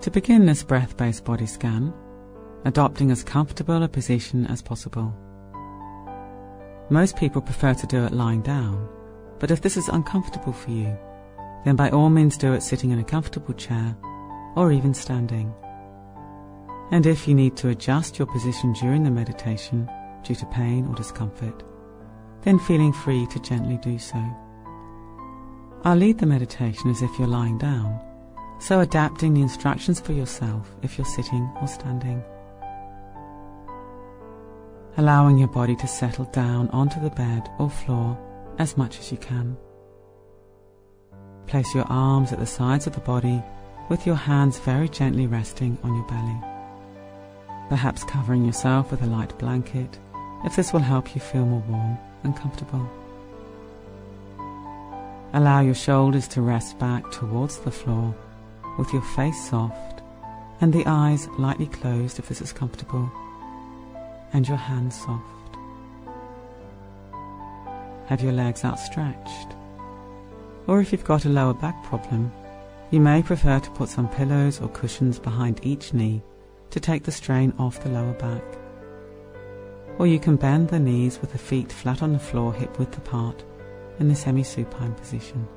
To begin this breath-based body scan, adopting as comfortable a position as possible. Most people prefer to do it lying down, but if this is uncomfortable for you, then by all means do it sitting in a comfortable chair or even standing. And if you need to adjust your position during the meditation due to pain or discomfort, then feeling free to gently do so. I'll lead the meditation as if you're lying down, so adapting the instructions for yourself if you're sitting or standing. Allowing your body to settle down onto the bed or floor as much as you can. Place your arms at the sides of the body with your hands very gently resting on your belly. Perhaps covering yourself with a light blanket if this will help you feel more warm and comfortable. Allow your shoulders to rest back towards the floor with your face soft and the eyes lightly closed if this is comfortable, and your hands soft. Have your legs outstretched, or if you've got a lower back problem, you may prefer to put some pillows or cushions behind each knee to take the strain off the lower back. Or you can bend the knees with the feet flat on the floor hip width apart in the semi-supine position.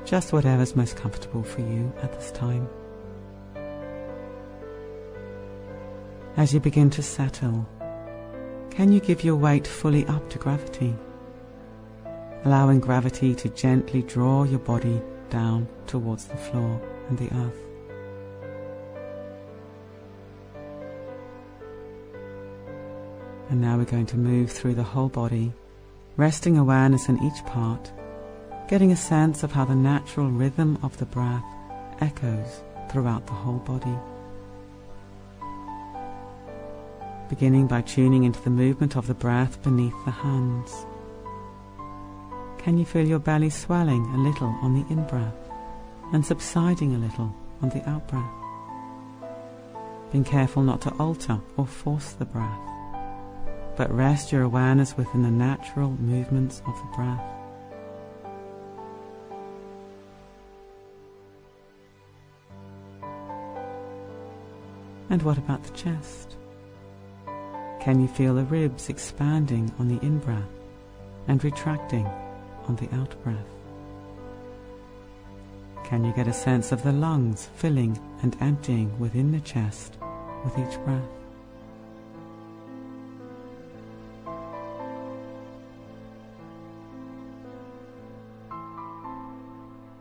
Just whatever's most comfortable for you at this time. As you begin to settle, can you give your weight fully up to gravity? Allowing gravity to gently draw your body down towards the floor and the earth. And now we're going to move through the whole body, resting awareness in each part, getting a sense of how the natural rhythm of the breath echoes throughout the whole body. Beginning by tuning into the movement of the breath beneath the hands. Can you feel your belly swelling a little on the in-breath and subsiding a little on the out-breath? Being careful not to alter or force the breath, but rest your awareness within the natural movements of the breath. And what about the chest? Can you feel the ribs expanding on the in-breath and retracting on the out-breath? Can you get a sense of the lungs filling and emptying within the chest with each breath?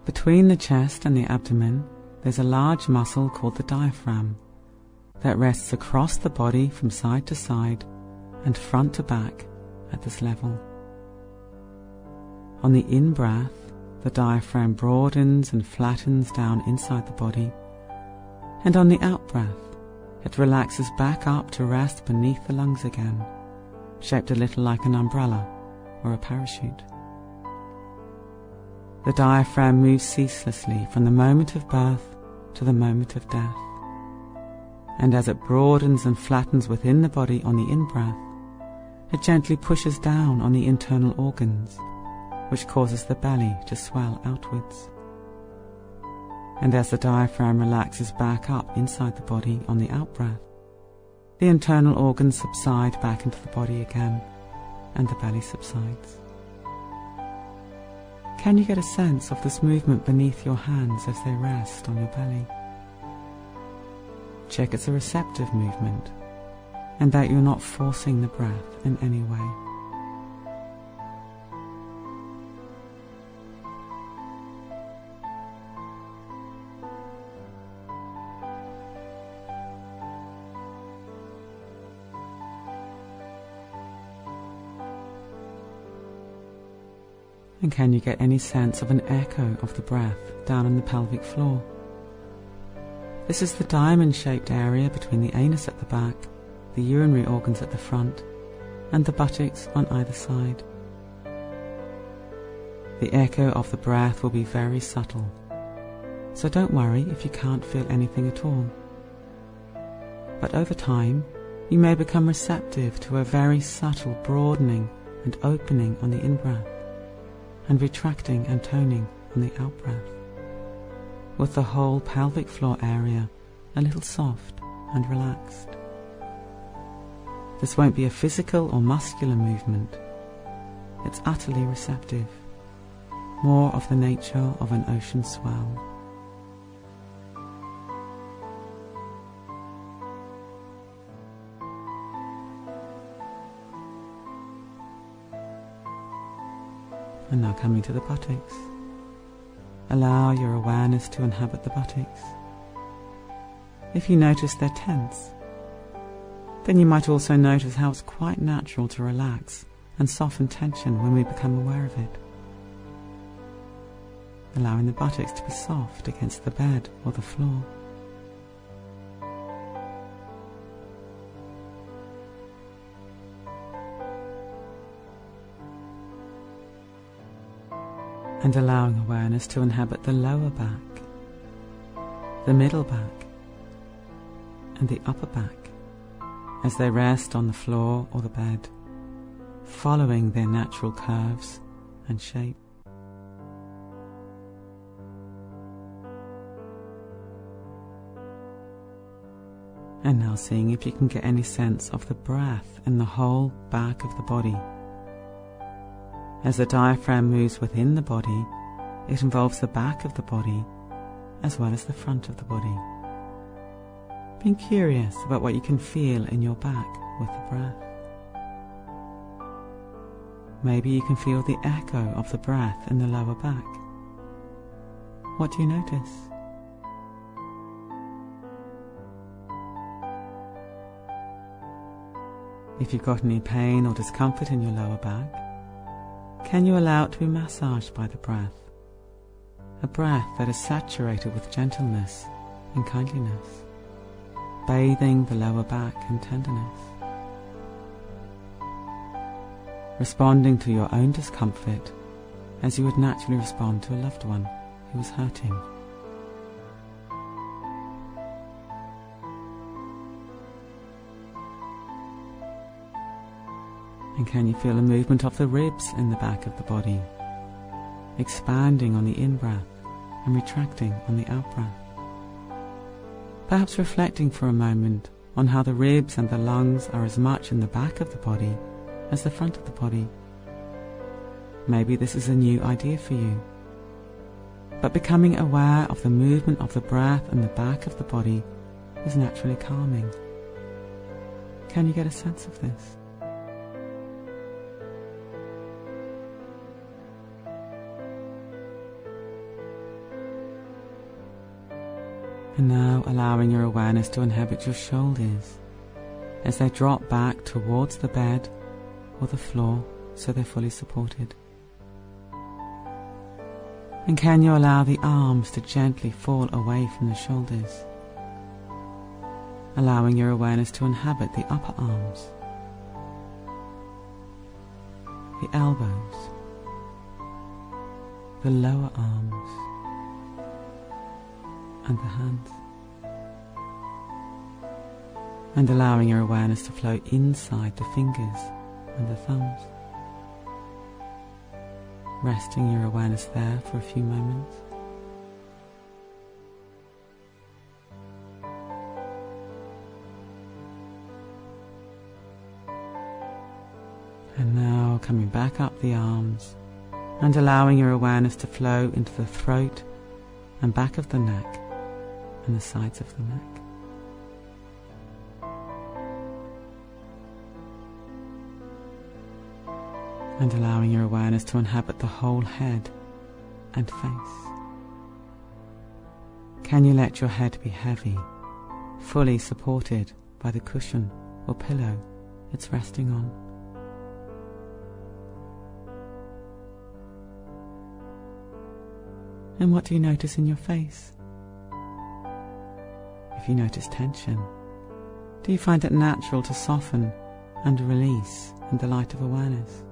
Between the chest and the abdomen, there's a large muscle called the diaphragm that rests across the body from side to side and front to back at this level. On the in-breath, the diaphragm broadens and flattens down inside the body, and on the out-breath, it relaxes back up to rest beneath the lungs again, shaped a little like an umbrella or a parachute. The diaphragm moves ceaselessly from the moment of birth to the moment of death. And as it broadens and flattens within the body on the in-breath, it gently pushes down on the internal organs, which causes the belly to swell outwards. And as the diaphragm relaxes back up inside the body on the out-breath, the internal organs subside back into the body again, and the belly subsides. Can you get a sense of this movement beneath your hands as they rest on your belly? Check it's a receptive movement, and that you're not forcing the breath in any way. And can you get any sense of an echo of the breath down on the pelvic floor? This is the diamond-shaped area between the anus at the back, the urinary organs at the front, and the buttocks on either side. The echo of the breath will be very subtle, so don't worry if you can't feel anything at all. But over time, you may become receptive to a very subtle broadening and opening on the in-breath, and retracting and toning on the out-breath, with the whole pelvic floor area a little soft and relaxed. This won't be a physical or muscular movement. It's utterly receptive, more of the nature of an ocean swell. And now coming to the buttocks. Allow your awareness to inhabit the buttocks. If you notice they're tense, then you might also notice how it's quite natural to relax and soften tension when we become aware of it. Allowing the buttocks to be soft against the bed or the floor. And allowing awareness to inhabit the lower back, the middle back, and the upper back as they rest on the floor or the bed, following their natural curves and shape. And now seeing if you can get any sense of the breath in the whole back of the body. As the diaphragm moves within the body, it involves the back of the body as well as the front of the body. Being curious about what you can feel in your back with the breath. Maybe you can feel the echo of the breath in the lower back. What do you notice? If you've got any pain or discomfort in your lower back, can you allow it to be massaged by the breath? A breath that is saturated with gentleness and kindliness, bathing the lower back in tenderness. Responding to your own discomfort as you would naturally respond to a loved one who is hurting. And can you feel a movement of the ribs in the back of the body, expanding on the in-breath and retracting on the out-breath? Perhaps reflecting for a moment on how the ribs and the lungs are as much in the back of the body as the front of the body. Maybe this is a new idea for you. But becoming aware of the movement of the breath in the back of the body is naturally calming. Can you get a sense of this? And now allowing your awareness to inhabit your shoulders as they drop back towards the bed or the floor so they're fully supported. And can you allow the arms to gently fall away from the shoulders, allowing your awareness to inhabit the upper arms, the elbows, the lower arms, and the hands, and allowing your awareness to flow inside the fingers and the thumbs, resting your awareness there for a few moments. And now coming back up the arms and allowing your awareness to flow into the throat and back of the neck and the sides of the neck. And allowing your awareness to inhabit the whole head and face. Can you let your head be heavy, fully supported by the cushion or pillow it's resting on? And what do you notice in your face? If you notice tension, do you find it natural to soften and release in the light of awareness?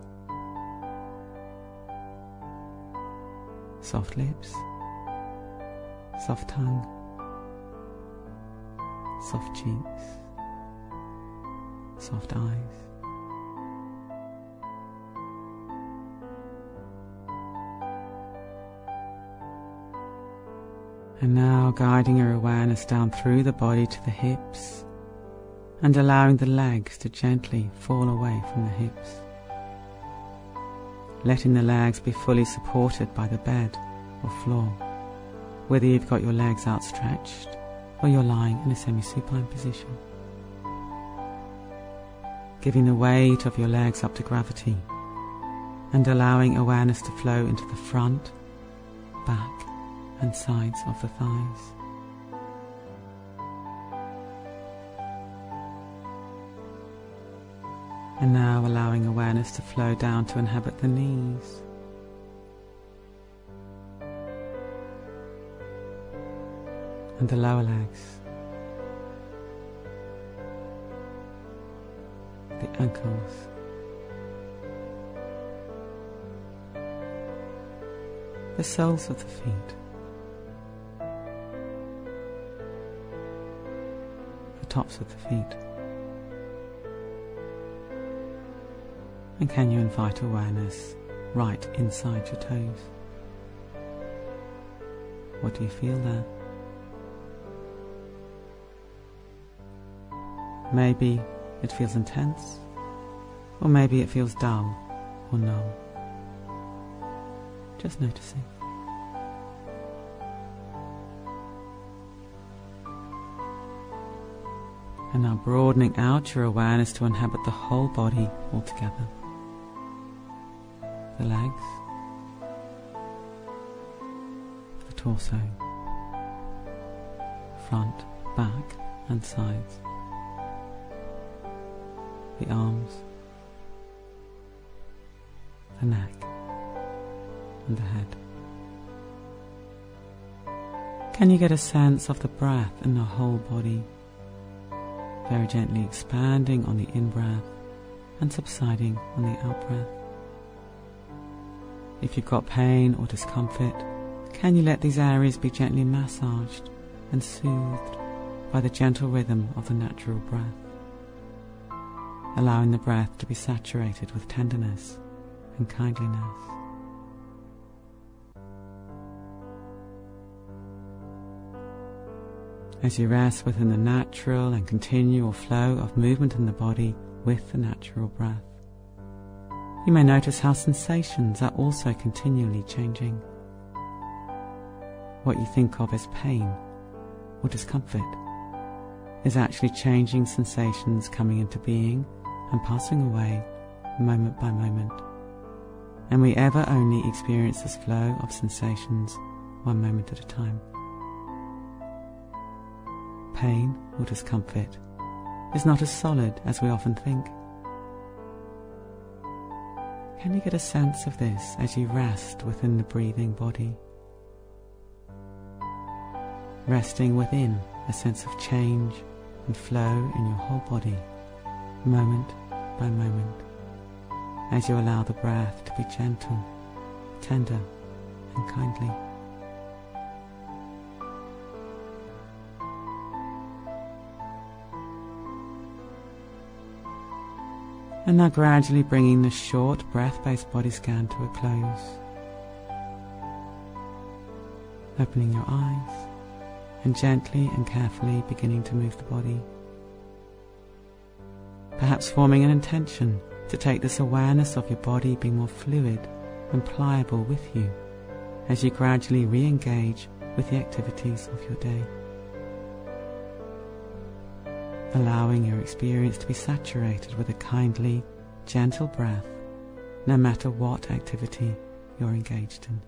Soft lips, soft tongue, soft cheeks, soft eyes. And now guiding your awareness down through the body to the hips and allowing the legs to gently fall away from the hips. Letting the legs be fully supported by the bed or floor, whether you've got your legs outstretched or you're lying in a semi-supine position. Giving the weight of your legs up to gravity and allowing awareness to flow into the front, back and sides of the thighs. And now allowing awareness to flow down to inhabit the knees. And the lower legs. The ankles. The soles of the feet. The tops of the feet. And can you invite awareness right inside your toes? What do you feel there? Maybe it feels intense, or maybe it feels dull or numb. Just noticing. And now broadening out your awareness to inhabit the whole body altogether. The legs, the torso, front, back and sides, the arms, the neck and the head. Can you get a sense of the breath in the whole body, very gently expanding on the in-breath and subsiding on the out-breath? If you've got pain or discomfort, can you let these areas be gently massaged and soothed by the gentle rhythm of the natural breath, allowing the breath to be saturated with tenderness and kindliness. As you rest within the natural and continual flow of movement in the body with the natural breath, you may notice how sensations are also continually changing. What you think of as pain or discomfort is actually changing sensations coming into being and passing away moment by moment. And we ever only experience this flow of sensations one moment at a time. Pain or discomfort is not as solid as we often think. Can you get a sense of this as you rest within the breathing body? Resting within a sense of change and flow in your whole body, moment by moment, as you allow the breath to be gentle, tender and kindly. And now gradually bringing the short breath-based body scan to a close. Opening your eyes and gently and carefully beginning to move the body. Perhaps forming an intention to take this awareness of your body being more fluid and pliable with you as you gradually re-engage with the activities of your day. Allowing your experience to be saturated with a kindly, gentle breath, no matter what activity you're engaged in.